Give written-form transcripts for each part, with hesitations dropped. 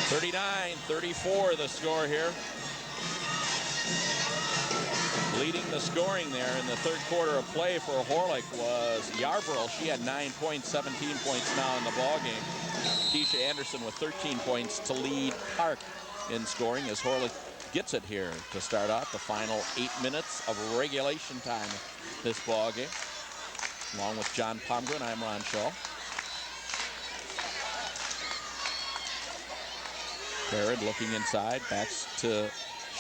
39-34 the score here. Leading the scoring there in the third quarter of play for Horlick was Yarborough. She had 9 points, 17 points now in the ballgame. Keisha Anderson with 13 points to lead Park in scoring as Horlick gets it here to start out the final 8 minutes of regulation time this ballgame. Along with John Pomgren, I'm Ron Shaw. Herod looking inside, backs to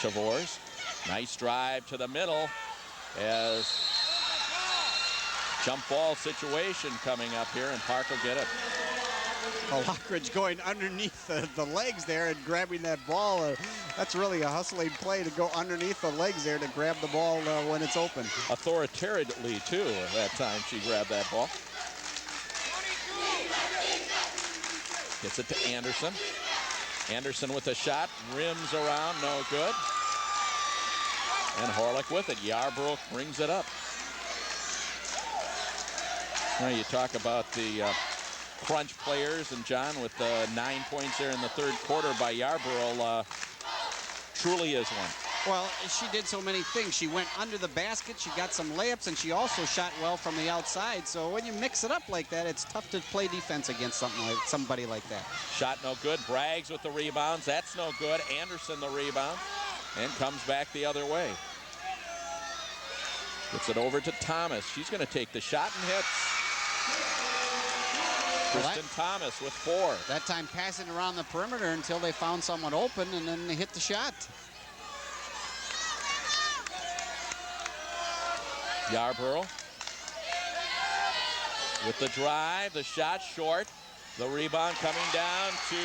Chavors. Nice drive to the middle as jump ball situation coming up here, and Park will get it. Lockridge going underneath the legs there and grabbing that ball. That's really a hustling play to go underneath the legs there to grab the ball when it's open. Authoritatively, too, at that time she grabbed that ball. Gets it to Anderson. Anderson with a shot, rims around, no good. And Horlick with it. Yarborough brings it up. Now you talk about the crunch players, and John with 9 points there in the third quarter by Yarborough truly is one. Well, she did so many things. She went under the basket, she got some layups, and she also shot well from the outside. So when you mix it up like that, it's tough to play defense against somebody like that. Shot no good. Braggs with the rebounds. That's no good. Anderson the rebound. And comes back the other way. Gets it over to Thomas. She's going to take the shot and hits. Kristen Thomas with 4. That time passing around the perimeter until they found someone open, and then they hit the shot. Yarborough with the drive, the shot short. The rebound coming down to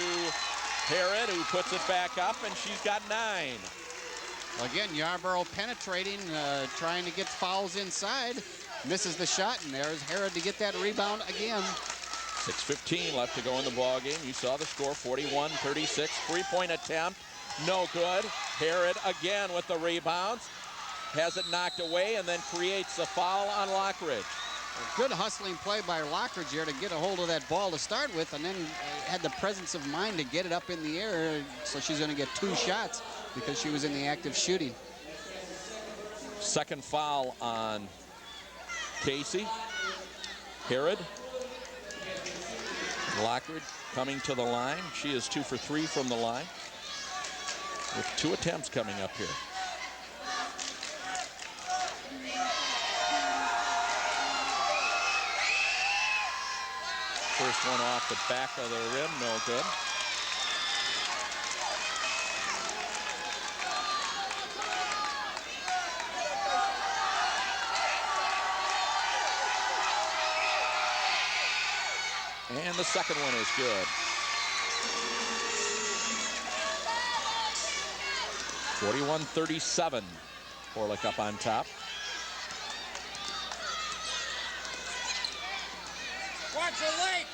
Herod, who puts it back up, and she's got 9. Well, again, Yarborough penetrating, trying to get fouls inside. Misses the shot, and there's Herod to get that rebound again. 6:15 left to go in the ball game. You saw the score, 41-36. Three-point attempt, no good. Herod again with the rebounds. Has it knocked away and then creates a foul on Lockridge. A good hustling play by Lockridge here to get a hold of that ball to start with, and then had the presence of mind to get it up in the air, so she's going to get 2 shots because she was in the act of shooting. Second foul on Casey. Herod. Lockridge coming to the line. She is 2 for 3 from the line with 2 attempts coming up here. First one off the back of the rim, no good. And the second one is good. 41-37. Horlick up on top. Watch your leg.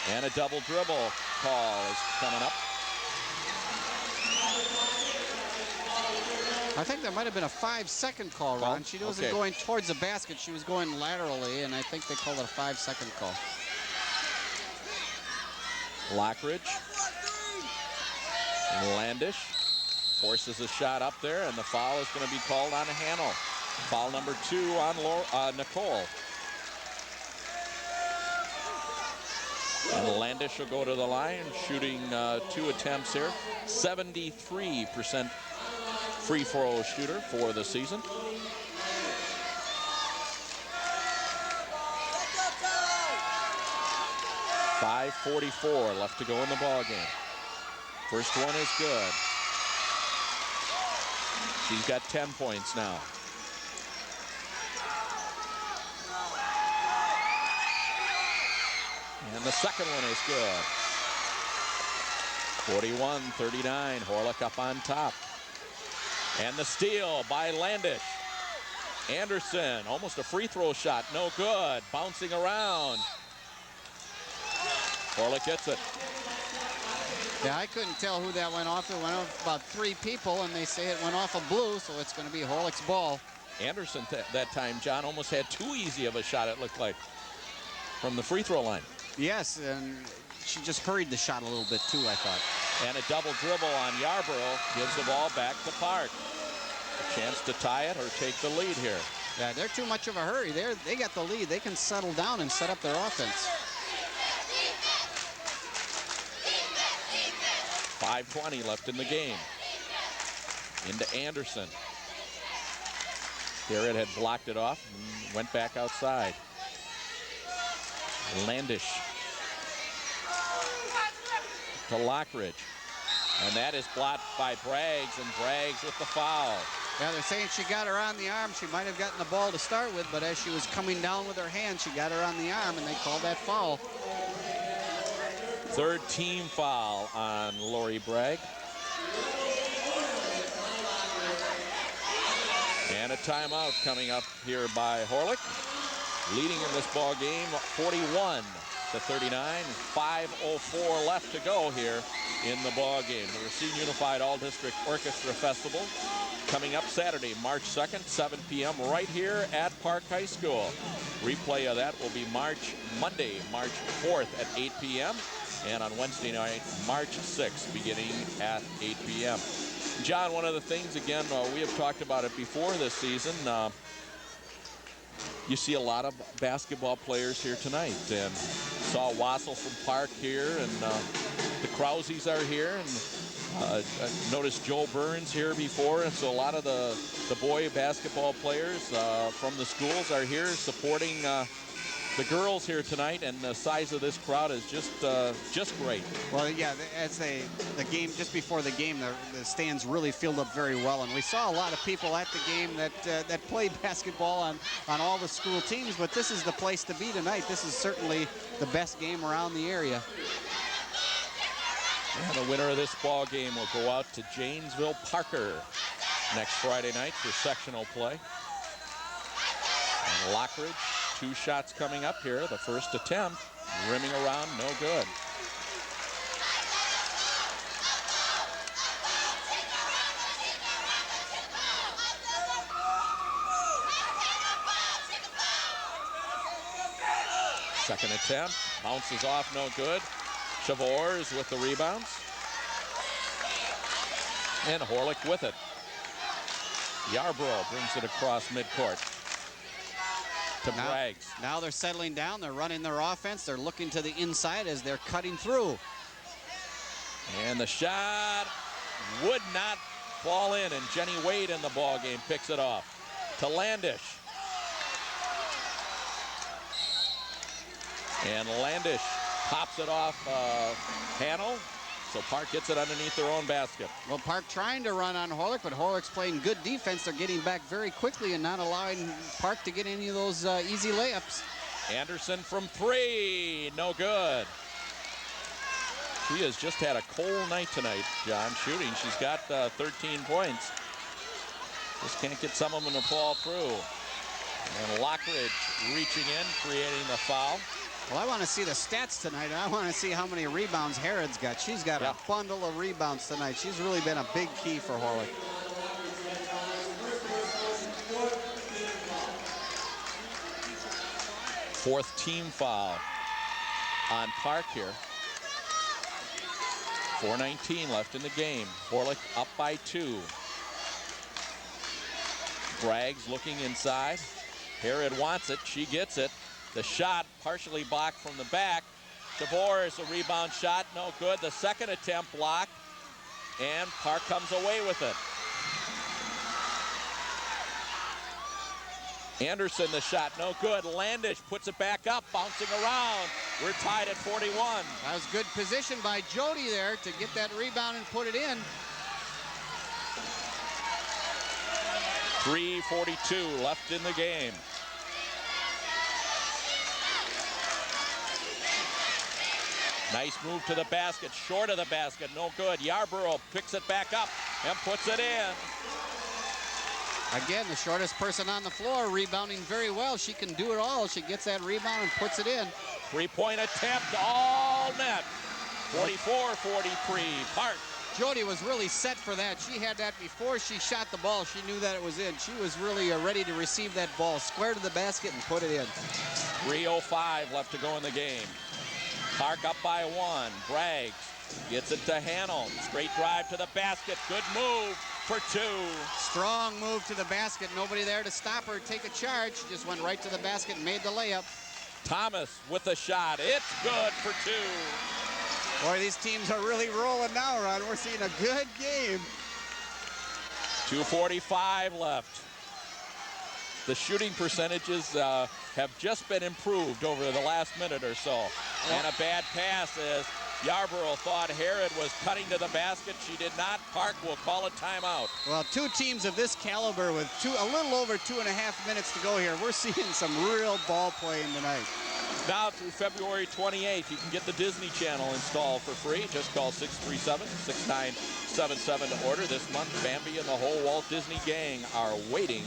And a double dribble call is coming up. I think that might have been a 5-second call, Ron. She wasn't going towards the basket. She was going laterally, and I think they called it a 5-second call. Lockridge. Landish forces a shot up there, and the foul is going to be called on Hannell. Foul number 2 on Nicole. And Landish will go to the line, shooting 2 attempts here. 73% free throw shooter for the season. .544 left to go in the ball game. First one is good. She's got 10 points now. And the second one is good. 41-39, Horlick up on top. And the steal by Landish. Anderson, almost a free throw shot, no good. Bouncing around. Horlick gets it. Yeah, I couldn't tell who that went off. It went off about 3 people, and they say it went off a blue, so it's going to be Horlick's ball. Anderson that time, John, almost had too easy of a shot, it looked like, from the free throw line. Yes, and she just hurried the shot a little bit too, I thought. And a double dribble on Yarborough gives the ball back to Park. A chance to tie it or take the lead here. Yeah, they're too much of a hurry. They got the lead. They can settle down and set up their offense. 5:20 left in the game. Into Anderson. Garrett had blocked it off and went back outside. Landish to Lockridge. And that is blocked by Braggs, and Braggs with the foul. Yeah, they're saying she got her on the arm. She might have gotten the ball to start with, but as she was coming down with her hand, she got her on the arm, and they called that foul. Third team foul on Lori Bragg. And a timeout coming up here by Horlick. Leading in this ball game 41-39. 5:04 left to go here in the ball game. The Racine Unified All-District Orchestra Festival coming up Saturday, March 2nd, 7 p.m. right here at Park High School. Replay of that will be Monday, March 4th at 8 p.m. and on Wednesday night, March 6th, beginning at 8 p.m. John, one of the things, again, we have talked about it before this season. You see a lot of basketball players here tonight, and saw Wassel from Park here, and the Krauses are here, and I noticed Joe Burns here before, and so a lot of the boy basketball players from the schools are here supporting the girls here tonight, and the size of this crowd is just great. Well, yeah, as the game, just before the game, the stands really filled up very well, and we saw a lot of people at the game that played basketball on all the school teams, but this is the place to be tonight. This is certainly the best game around the area. And the winner of this ball game will go out to Janesville Parker next Friday night for sectional play. And Lockridge, 2 shots coming up here. The first attempt, rimming around, no good. Second attempt, bounces off, no good. Chavors with the rebounds. And Horlick with it. Yarborough brings it across midcourt to Braggs. Now they're settling down. They're running their offense. They're looking to the inside as they're cutting through. And the shot would not fall in, and Jenny Wade in the ball game picks it off to Landish. And Landish pops it off Hanel, so Park gets it underneath their own basket. Well, Park trying to run on Horlick, but Horlick's playing good defense. They're getting back very quickly and not allowing Park to get any of those easy layups. Anderson from 3, no good. She has just had a cold night tonight, John, shooting. She's got 13 points. Just can't get some of them to fall through. And Lockridge reaching in, creating the foul. Well, I want to see the stats tonight, and I want to see how many rebounds Harrod's got. She's got a bundle of rebounds tonight. She's really been a big key for Horlick. Fourth team foul on Park here. 4:19 left in the game. Horlick up by 2. Braggs looking inside. Harrod wants it. She gets it. The shot partially blocked from the back. Chavors, a rebound shot, no good. The second attempt blocked, and Park comes away with it. Anderson, the shot, no good. Landish puts it back up, bouncing around. We're tied at 41. That was good position by Jody there to get that rebound and put it in. 3:42 left in the game. Nice move to the basket, short of the basket, no good. Yarborough picks it back up and puts it in. Again, the shortest person on the floor, rebounding very well. She can do it all. She gets that rebound and puts it in. 3-point attempt, all net. 44-43, Park. Jody was really set for that. She had that before she shot the ball. She knew that it was in. She was really ready to receive that ball, square to the basket and put it in. 3:05 left to go in the game. Park up by 1. Braggs gets it to Hanold. Straight drive to the basket. Good move for 2. Strong move to the basket. Nobody there to stop her, take a charge. Just went right to the basket and made the layup. Thomas with the shot. It's good for 2. Boy, these teams are really rolling now, Ron. We're seeing a good game. 2:45 left. The shooting percentages have just been improved over the last minute or so. And a bad pass as Yarborough thought Herod was cutting to the basket. She did not. Park will call a timeout. Well, 2 teams of this caliber with a little over 2.5 minutes to go here. We're seeing some real ball playing tonight. Now through February 28th, you can get the Disney Channel installed for free. Just call 637-6977 to order. This month, Bambi and the whole Walt Disney gang are waiting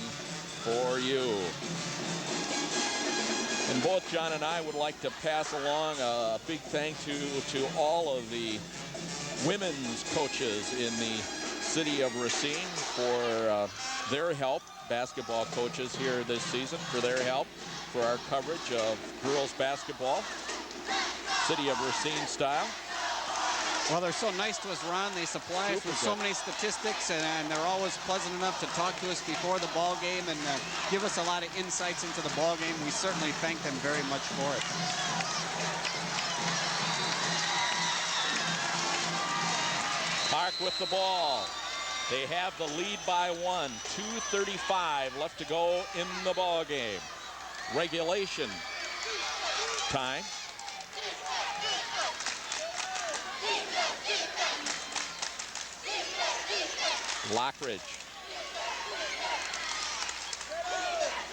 for you. And both John and I would like to pass along a big thank you to all of the women's coaches in the city of Racine for their help, basketball coaches here this season, for their help for our coverage of girls basketball, city of Racine style. Well, they're so nice to us, Ron. They supply us with so many statistics, and they're always pleasant enough to talk to us before the ball game and give us a lot of insights into the ball game. We certainly thank them very much for it. Park with the ball. They have the lead by 1. 2:35 left to go in the ball game. Regulation time. Lockridge.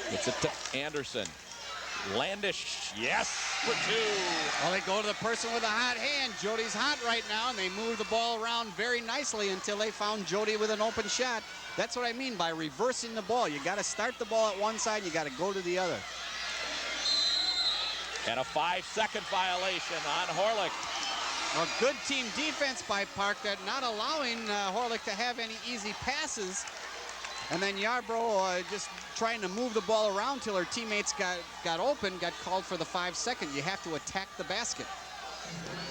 It's it to Anderson. Landish, yes, for 2. Well, they go to the person with a hot hand. Jody's hot right now, and they move the ball around very nicely until they found Jody with an open shot. That's what I mean by reversing the ball. You got to start the ball at one side, you got to go to the other. And a 5-second violation on Horlick. A good team defense by Park, that not allowing Horlick to have any easy passes. And then Yarborough just trying to move the ball around till her teammates got open, got called for the 5-second. You have to attack the basket.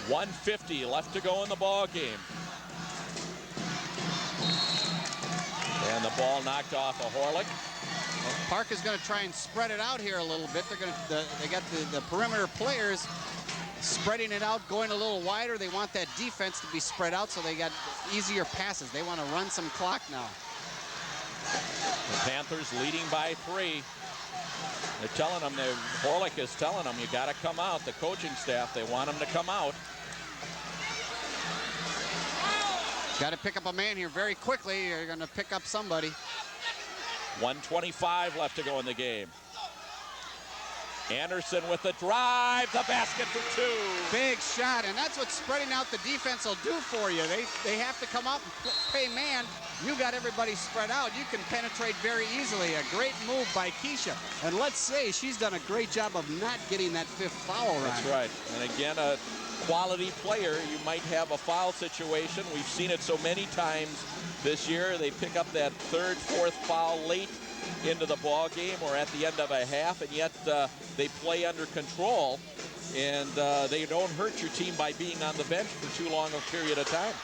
1:50 left to go in the ball game. And the ball knocked off of Horlick. Well, Park is going to try and spread it out here a little bit. They got the perimeter players spreading it out, going a little wider. They want that defense to be spread out so they got easier passes. They want to run some clock now. The Panthers leading by 3. They're telling them, Horlick is telling them, you got to come out. The coaching staff, they want them to come out. Got to pick up a man here very quickly. You're going to pick up somebody. 1:25 left to go in the game. Anderson with the drive, the basket for 2. Big shot, and that's what spreading out the defense will do for you. They have to come out and play man. You got everybody spread out. You can penetrate very easily. A great move by Keisha. And let's say she's done a great job of not getting that 5th foul round. That's right. And again, a quality player, you might have a foul situation. We've seen it so many times this year. They pick up that 3rd, 4th foul late into the ball game or at the end of a half, and yet they play under control, and they don't hurt your team by being on the bench for too long a period of time.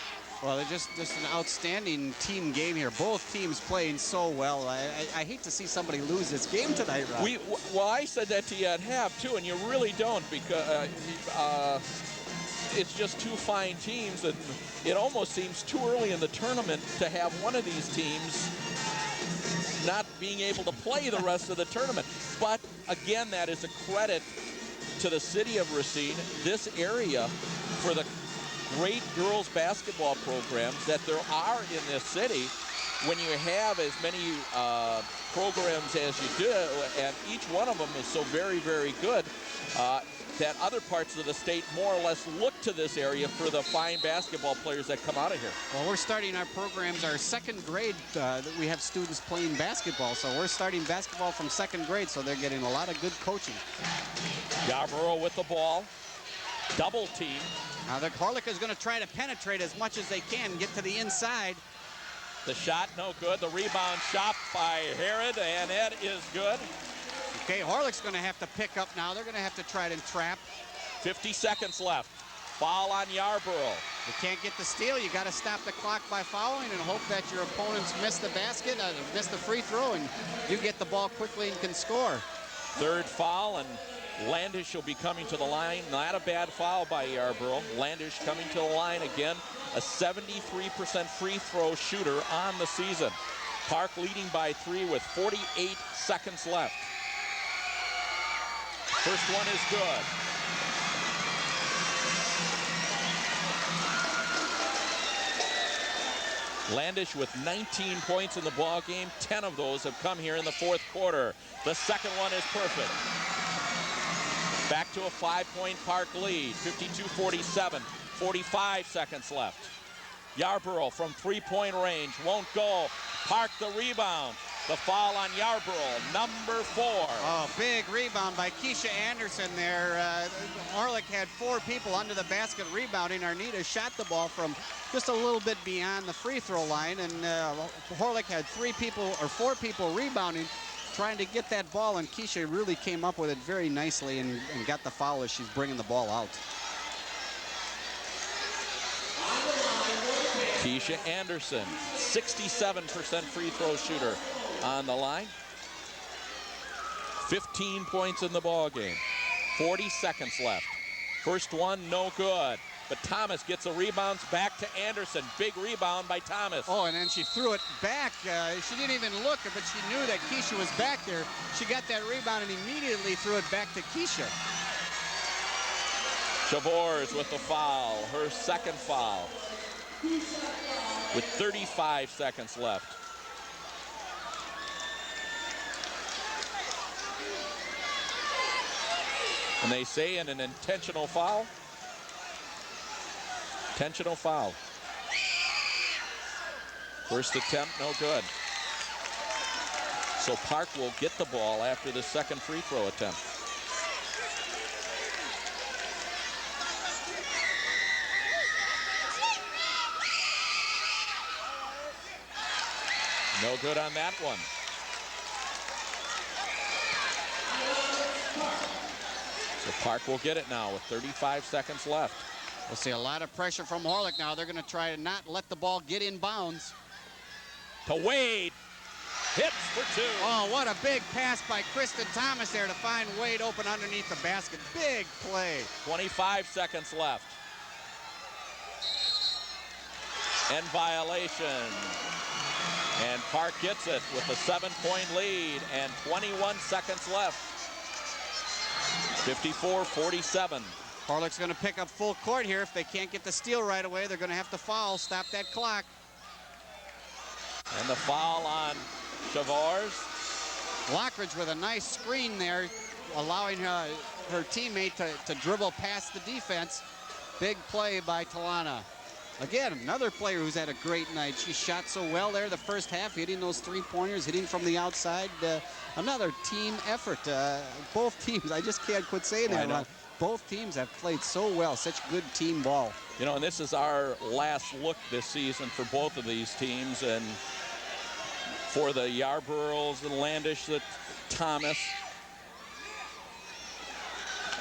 Well, they're just an outstanding team game here. Both teams playing so well. I hate to see somebody lose this game tonight, Rob. Well, I said that to you at half, too, and you really don't, because it's just 2 fine teams, and it almost seems too early in the tournament to have one of these teams not being able to play the rest of the tournament. But again, that is a credit to the city of Racine, this area, for the great girls basketball programs that there are in this city. When you have as many programs as you do, and each one of them is so very, very good, that other parts of the state more or less look to this area for the fine basketball players that come out of here. Well, we're starting our programs, our 2nd grade, that we have students playing basketball. So we're starting basketball from 2nd grade, so they're getting a lot of good coaching. Yarborough with the ball. Double team. Now the Horlick is going to try to penetrate as much as they can, get to the inside. The shot no good. The rebound shot by Herod, and it is good. Okay, Horlick's going to have to pick up now. They're going to have to try to trap. 50 seconds left. Foul on Yarborough. You can't get the steal. You got to stop the clock by fouling and hope that your opponents miss the basket, miss the free throw, and you get the ball quickly and can score. Third foul, and Landish will be coming to the line. Not a bad foul by Yarborough. Landish coming to the line again. A 73% free throw shooter on the season. Park leading by 3 with 48 seconds left. First one is good. Landish with 19 points in the ball game. 10 of those have come here in the fourth quarter. The second one is perfect. Back to a 5-point Park lead. 52-47. 45 seconds left. Yarborough from three-point range won't go. Park the rebound. The foul on Yarborough, number 4. Oh, big rebound by Keisha Anderson there. Horlick had 4 people under the basket rebounding. Arnita shot the ball from just a little bit beyond the free throw line, and Horlick had 4 people rebounding, trying to get that ball, and Keisha really came up with it very nicely and got the foul as she's bringing the ball out. Keisha Anderson, 67% free throw shooter on the line. 15 points in the ball game. 40 seconds left. First one, no good. But Thomas gets a rebound back to Anderson. Big rebound by Thomas. Oh, and then she threw it back. She didn't even look, but she knew that Keisha was back there. She got that rebound and immediately threw it back to Keisha. Chavors with the foul, her second foul, with 35 seconds left. And they say in an intentional foul. Intentional foul. First attempt, no good. So Park will get the ball after the second free throw attempt. No good on that one. So Park will get it now with 35 seconds left. We'll see a lot of pressure from Horlick now. They're going to try to not let the ball get in bounds. To Wade. Hits for 2. Oh, what a big pass by Kristen Thomas there to find Wade open underneath the basket. Big play. 25 seconds left. And violation. And Park gets it with a 7-point lead and 21 seconds left. 54-47. Horlick's going to pick up full court here. If they can't get the steal right away, they're going to have to foul, stop that clock. And the foul on Chavors. Lockridge with a nice screen there, allowing her teammate to dribble past the defense. Big play by Talana. Again, another player who's had a great night. She shot so well there the first half, hitting those three-pointers, hitting from the outside. Another team effort. Both teams, I just can't quit saying that. Ron. Both teams have played so well, such good team ball. You know, and this is our last look this season for both of these teams, and for the Yarboroughs, the Landish, the Thomas,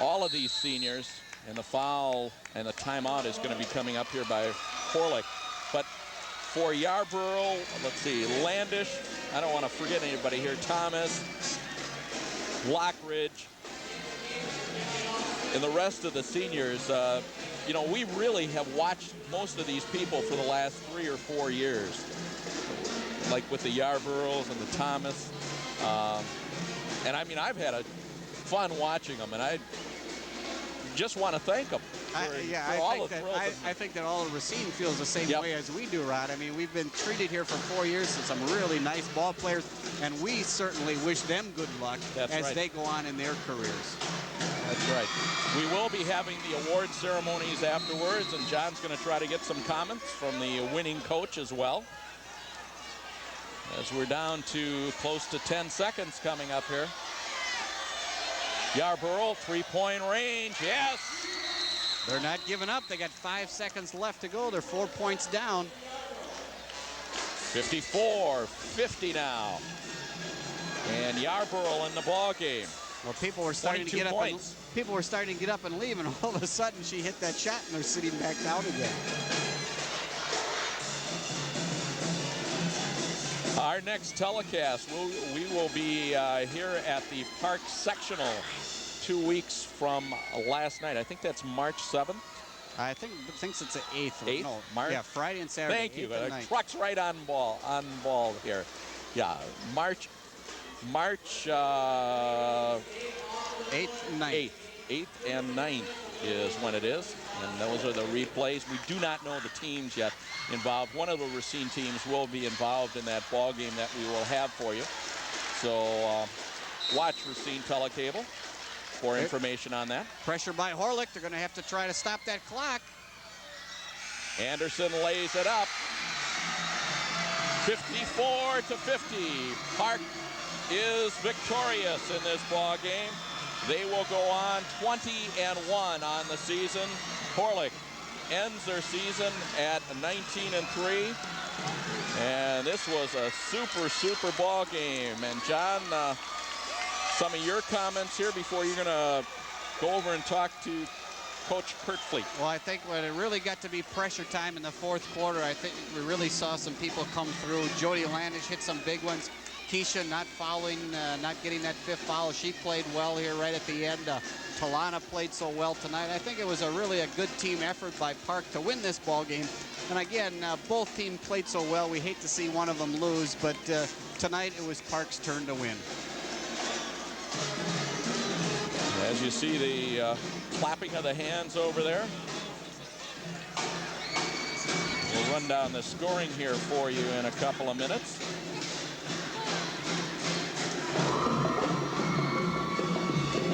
all of these seniors. And the foul and the timeout is going to be coming up here by Horlick. But for Yarborough, let's see, Landish, I don't want to forget anybody here, Thomas, Lockridge, and the rest of the seniors. You know, we really have watched most of these people for the last 3 or 4 years, like with the Yarboroughs and the Thomas. And I mean, I've had a fun watching them, and I just want to thank them I think that all of Racine feels the same way as we do, Rod. I mean, we've been treated here for 4 years as some really nice ball players, and we certainly wish them good luck as they go on in their careers. That's right. We will be having the award ceremonies afterwards, and John's going to try to get some comments from the winning coach as well. As we're down to close to 10 seconds coming up here. Yarborough, three-point range, yes! They're not giving up. They got 5 seconds left to go. They're 4 points down. 54-50 now. And Yarborough in the ball game. Well, people were starting to 22 get up. points. People were starting to get up and leave, and all of a sudden she hit that shot, and they're sitting back down again. Our next telecast, we will be here at the Park Sectional 2 weeks from last night. I think that's March 7th. I thinks it's the 8th. 8th? No, March? yeah, Friday and Saturday. Thank you. 8th and 9th. Truck's right on ball here. Yeah, March 8th and 9th. 8th and 9th is when it is, and those are the replays. We do not know the teams yet involved. One of the Racine teams will be involved in that ball game that we will have for you. So watch Racine Telecable for information on that. Pressure by Horlick. They're going to have to try to stop that clock. Anderson lays it up. 54-50. Park is victorious in this ball game. They will go on 20-1 on the season. Horlick ends their season at 19-3. And this was a super ball game. And John, some of your comments here before you're going to go over and talk to Coach Kerkvliet. Well, I think when it really got to be pressure time in the fourth quarter, I think we really saw some people come through. Jody Landish hit some big ones. Keisha not fouling, not getting that 5th foul. She played well here right at the end. Talana played so well tonight. I think it was really a good team effort by Park to win this ball game. And again, both teams played so well. We hate to see one of them lose, but tonight it was Park's turn to win. As you see the clapping of the hands over there. We'll run down the scoring here for you in a couple of minutes.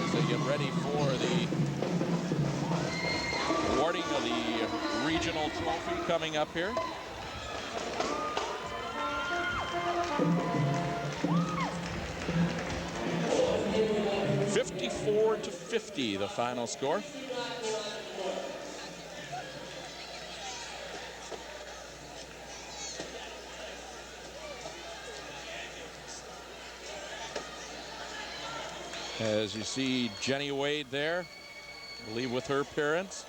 As they get ready for the awarding of the regional trophy coming up here. (54-50) the final score. As you see Jenny Wade there, I believe with her parents.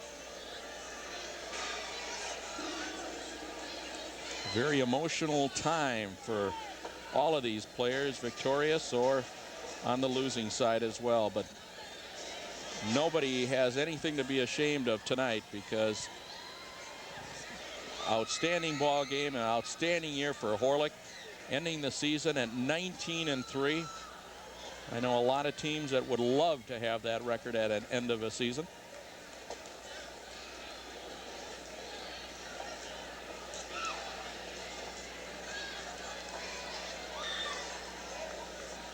Very emotional time for all of these players, victorious or on the losing side as well. But nobody has anything to be ashamed of tonight, because outstanding ball game, an outstanding year for Horlick, ending the season at 19-3. I know a lot of teams that would love to have that record at an end of a season.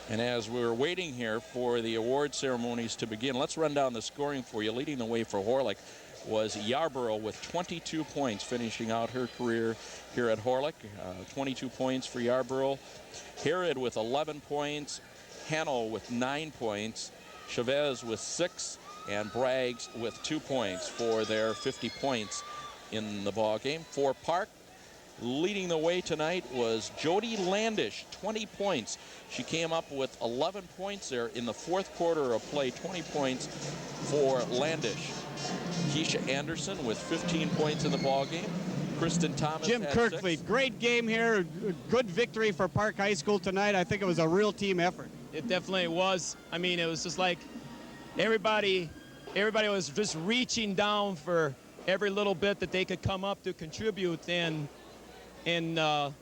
And as we're waiting here for the award ceremonies to begin, let's run down the scoring for you. Leading the way for Horlick was Yarborough with 22 points, finishing out her career here at Horlick. 22 points for Yarborough. Herod with 11 points. Hanno with 9 points. Chavez with 6. And Braggs with 2 points for their 50 points in the ball game. For Park, leading the way tonight was Jody Landish, 20 points. She came up with 11 points there in the fourth quarter of play, 20 points for Landish. Keisha Anderson with 15 points in the ball game. Kristen Thomas. Jim Kerkvliet, great game here. Good victory for Park High School tonight. I think it was a real team effort. It definitely was. I mean, it was just like everybody was just reaching down for every little bit that they could come up to contribute. And the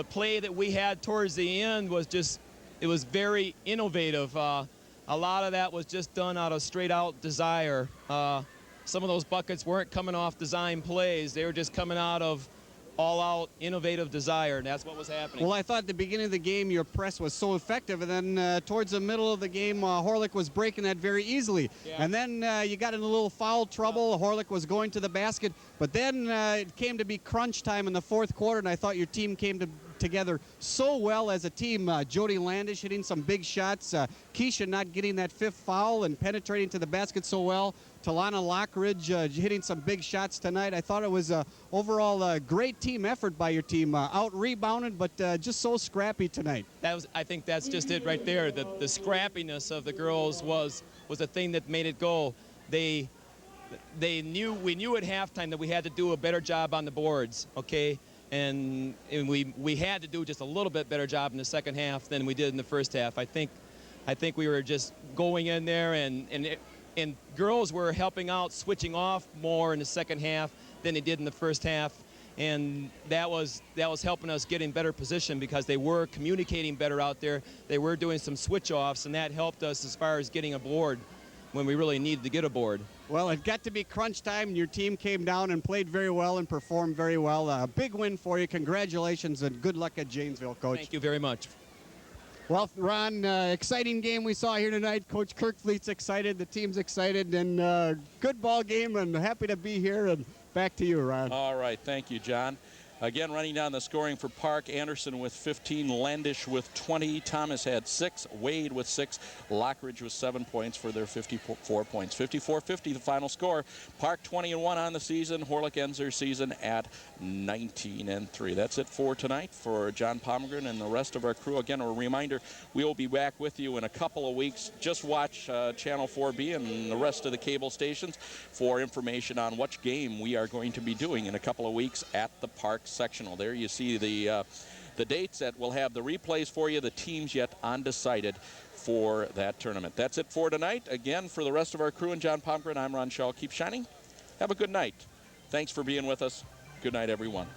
play that we had towards the end was just, it was very innovative. A lot of that was just done out of straight out desire. Some of those buckets weren't coming off design plays. They were just coming out of all out innovative desire, and that's what was happening. Well, I thought at the beginning of the game your press was so effective, and then towards the middle of the game, Horlick was breaking that very easily. Yeah. And then you got in a little foul trouble. Horlick was going to the basket, but then it came to be crunch time in the fourth quarter, and I thought your team came together so well as a team. Jody Landish hitting some big shots. Keisha not getting that 5th foul and penetrating to the basket so well. Talana Lockridge hitting some big shots tonight. I thought it was overall a great team effort by your team. Out-rebounded, but just so scrappy tonight. I think that's just it right there. The scrappiness of the girls was the thing that made it go. We knew at halftime that we had to do a better job on the boards, okay? And we had to do just a little bit better job in the second half than we did in the first half. I think we were just going in there and girls were helping out, switching off more in the second half than they did in the first half. And that was helping us get in better position because they were communicating better out there. They were doing some switch offs, and that helped us as far as getting a board when we really needed to get a board. Well, it got to be crunch time, and your team came down and played very well and performed very well. A big win for you. Congratulations, and good luck at Janesville, Coach. Thank you very much. Well, Ron, exciting game we saw here tonight. Coach Kerkvliet's excited, the team's excited, and good ball game, and happy to be here. And back to you, Ron. All right, thank you, John. Again, running down the scoring for Park, Anderson with 15, Landish with 20, Thomas had 6, Wade with 6, Lockridge with 7 points for their 54 points. 54-50 the final score. Park 20-1 on the season. Horlick ends their season at 19-3. That's it for tonight for John Pomegren and the rest of our crew. Again, a reminder, we will be back with you in a couple of weeks. Just watch Channel 4B and the rest of the cable stations for information on which game we are going to be doing in a couple of weeks at the Park sectional. There you see the dates that will have the replays for you, the teams yet undecided for that tournament. That's it for tonight. Again, for the rest of our crew and John Pomegren, I'm Ron Shaw. Keep shining. Have a good night. Thanks for being with us. Good night, everyone.